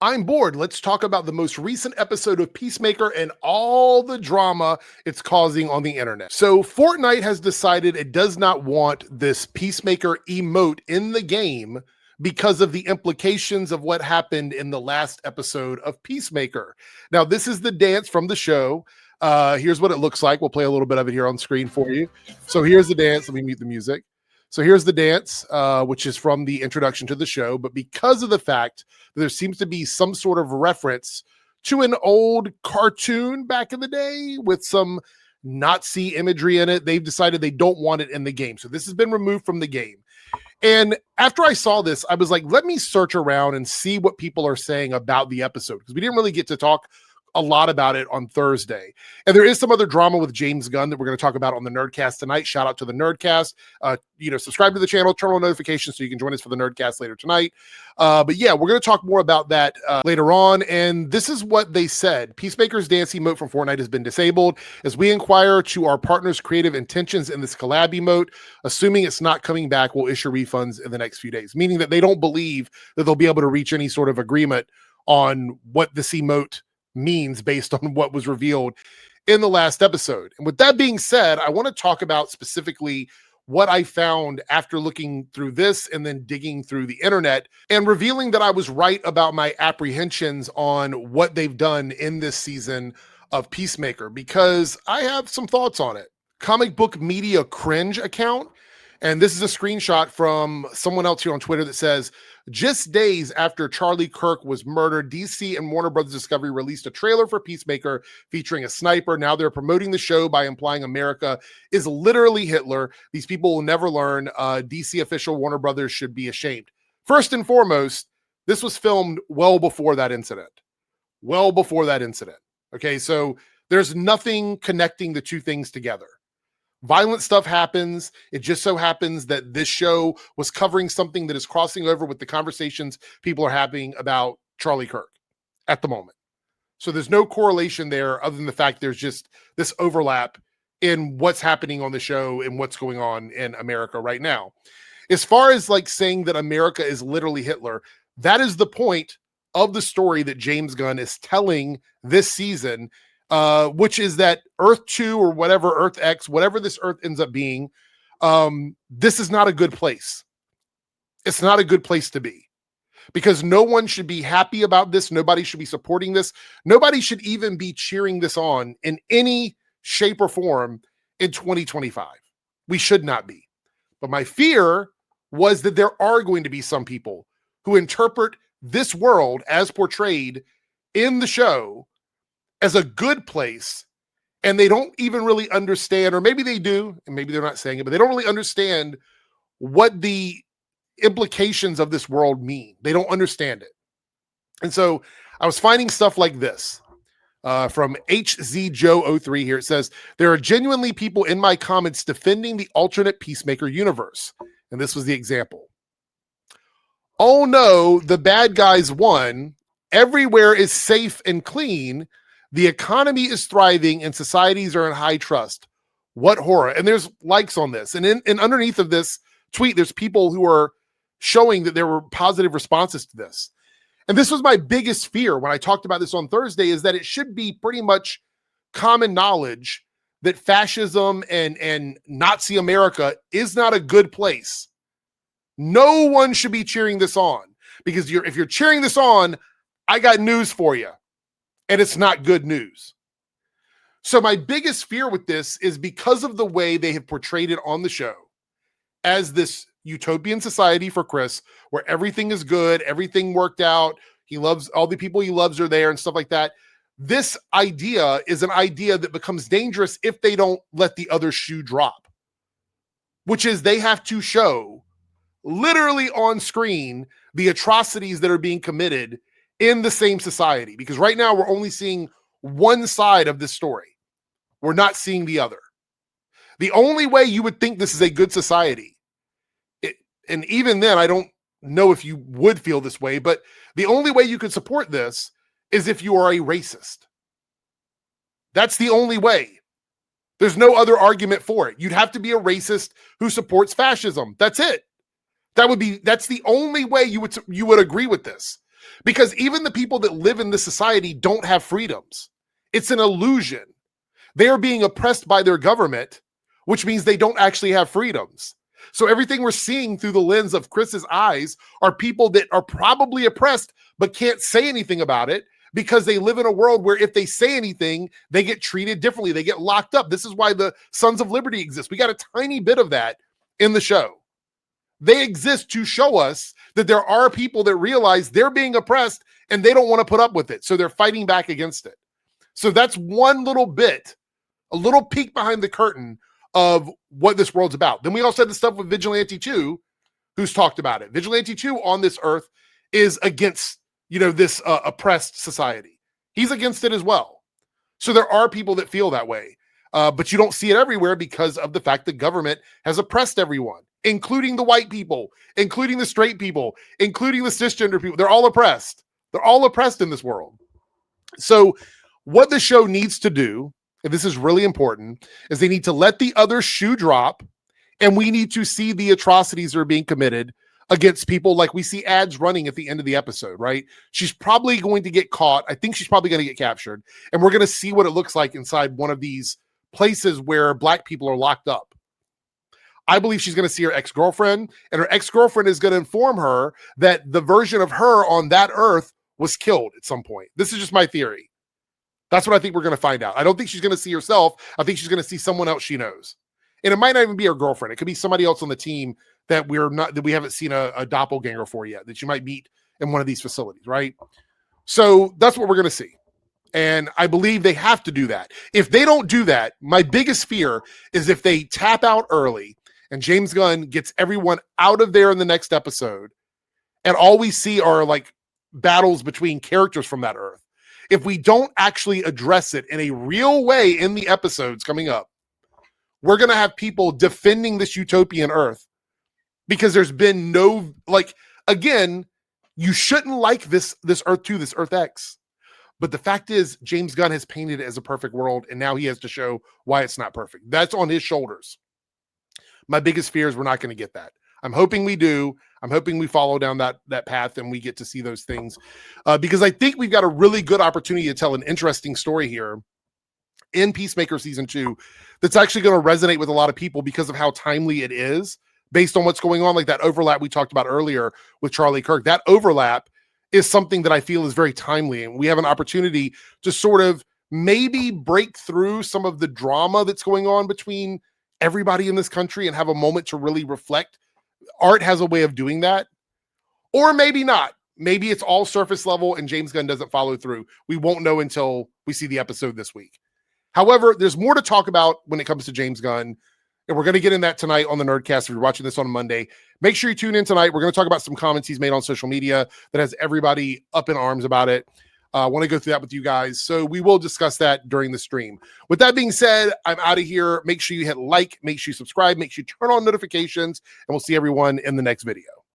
I'm bored. Let's talk about the most recent episode of Peacemaker and all the drama it's causing on the internet. So, Fortnite has decided it does not want this Peacemaker emote in the game because of the implications of what happened in the last episode of Peacemaker. Now, this is the dance from the show. Here's what it looks like. We'll play a little bit of it here on screen for you. So, here's the dance. Let me mute the music. So here's the dance, which is from the introduction to the show. But because of the fact that there seems to be some sort of reference to an old cartoon back in the day with some Nazi imagery in it, they've decided they don't want it in the game. So this has been removed from the game. And after I saw this, I was like, let me search around and see what people are saying about the episode, because we didn't really get to talk a lot about it on Thursday. And there is some other drama with James Gunn that we're going to talk about on the Nerdcast tonight. Shout out to the Nerdcast. Subscribe to the channel, turn on notifications so you can join us for the Nerdcast later tonight. But yeah, we're going to talk more about that later on. And this is what they said. Peacemaker's dance emote from Fortnite has been disabled. As we inquire to our partners' creative intentions in this collab emote, assuming it's not coming back, we'll issue refunds in the next few days, meaning that they don't believe that they'll be able to reach any sort of agreement on what this emote means based on what was revealed in the last episode. And with that being said, I want to talk about specifically what I found after looking through this and then digging through the internet and revealing that I was right about my apprehensions on what they've done in this season of Peacemaker, because I have some thoughts on it. Comic Book Media Cringe account, and this is a screenshot from someone else here on Twitter that says, just days after Charlie Kirk was murdered, DC and Warner Brothers Discovery released a trailer for Peacemaker featuring a sniper. Now they're promoting the show by implying America is literally Hitler. These people will never learn. DC official Warner Brothers should be ashamed. First and foremost, this was filmed well before that incident. Well before that incident. Okay, so there's nothing connecting the two things together. Violent stuff happens. It just so happens that this show was covering something that is crossing over with the conversations people are having about Charlie Kirk at the moment. So there's no correlation there other than the fact there's just this overlap in what's happening on the show and what's going on in America right now. As far as like saying that America is literally Hitler, that is the point of the story that James Gunn is telling this season, which is that Earth 2 or whatever, Earth X, whatever this Earth ends up being, this is not a good place. It's not a good place to be, because no one should be happy about this. Nobody should be supporting this. Nobody should even be cheering this on in any shape or form in 2025. We should not be. But my fear was that there are going to be some people who interpret this world as portrayed in the show as a good place, and they don't even really understand, or maybe they do, and maybe they're not saying it, but they don't really understand what the implications of this world mean. They don't understand it. And so I was finding stuff like this from HZJoe03 here. It says, there are genuinely people in my comments defending the alternate Peacemaker universe. And this was the example. Oh no, the bad guys won. Everywhere is safe and clean. The economy is thriving and societies are in high trust. What horror. And there's likes on this. And underneath of this tweet, there's people who are showing that there were positive responses to this. And this was my biggest fear when I talked about this on Thursday, is that it should be pretty much common knowledge that fascism and Nazi America is not a good place. No one should be cheering this on, because if you're cheering this on, I got news for you. And it's not good news. So my biggest fear with this is because of the way they have portrayed it on the show as this utopian society for Chris, where everything is good, everything worked out, he loves all the people he loves are there and stuff like that. This idea is an idea that becomes dangerous if they don't let the other shoe drop, which is they have to show literally on screen the atrocities that are being committed in the same society, because right now we're only seeing one side of this story. We're not seeing the other. The only way you would think this is a good society, and even then, I don't know if you would feel this way, but the only way you could support this is if you are a racist. That's the only way. There's no other argument for it. You'd have to be a racist who supports fascism. That's it. That's the only way you would agree with this. Because even the people that live in this society don't have freedoms. It's an illusion. They are being oppressed by their government, which means they don't actually have freedoms. So everything we're seeing through the lens of Chris's eyes are people that are probably oppressed but can't say anything about it because they live in a world where if they say anything, they get treated differently. They get locked up. This is why the Sons of Liberty exist. We got a tiny bit of that in the show. They exist to show us that there are people that realize they're being oppressed and they don't want to put up with it. So they're fighting back against it. So that's one little bit, a little peek behind the curtain of what this world's about. Then we also had the stuff with Vigilante 2, who's talked about it. Vigilante 2 on this earth is against, this oppressed society. He's against it as well. So there are people that feel that way. But you don't see it everywhere because of the fact that government has oppressed everyone, including the white people, including the straight people, including the cisgender people. They're all oppressed. They're all oppressed in this world. So what the show needs to do, and this is really important, is they need to let the other shoe drop, and we need to see the atrocities that are being committed against people. Like we see ads running at the end of the episode, right? She's probably going to get caught. I think she's probably going to get captured, and we're going to see what it looks like inside one of these places where Black people are locked up. I believe she's going to see her ex-girlfriend, and her ex-girlfriend is going to inform her that the version of her on that earth was killed at some point. This is just my theory. That's what I think we're going to find out. I don't think she's going to see herself. I think she's going to see someone else she knows. And it might not even be her girlfriend. It could be somebody else on the team that we haven't seen a doppelganger for yet, that you might meet in one of these facilities, right? So that's what we're going to see. And I believe they have to do that. If they don't do that, my biggest fear is if they tap out early and James Gunn gets everyone out of there in the next episode, and all we see are like battles between characters from that earth. If we don't actually address it in a real way in the episodes coming up, we're going to have people defending this utopian earth because there's been no, again, you shouldn't like this Earth 2, this Earth X. But the fact is, James Gunn has painted it as a perfect world, and now he has to show why it's not perfect. That's on his shoulders. My biggest fear is we're not going to get that. I'm hoping we do. I'm hoping we follow down that path and we get to see those things because I think we've got a really good opportunity to tell an interesting story here in Peacemaker Season 2 that's actually going to resonate with a lot of people because of how timely it is based on what's going on, like that overlap we talked about earlier with Charlie Kirk. That overlap is something that I feel is very timely, and we have an opportunity to sort of maybe break through some of the drama that's going on between everybody in this country and have a moment to really reflect. Art has a way of doing that, or maybe not. Maybe it's all surface level and James Gunn doesn't follow through. We won't know until we see the episode this week. However, there's more to talk about when it comes to James Gunn, and we're going to get in that tonight on the Nerdcast. If you're watching this on Monday, make sure you tune in tonight. We're going to talk about some comments he's made on social media that has everybody up in arms about it. I want to go through that with you guys. So we will discuss that during the stream. With that being said, I'm out of here. Make sure you hit like, make sure you subscribe, make sure you turn on notifications, and we'll see everyone in the next video.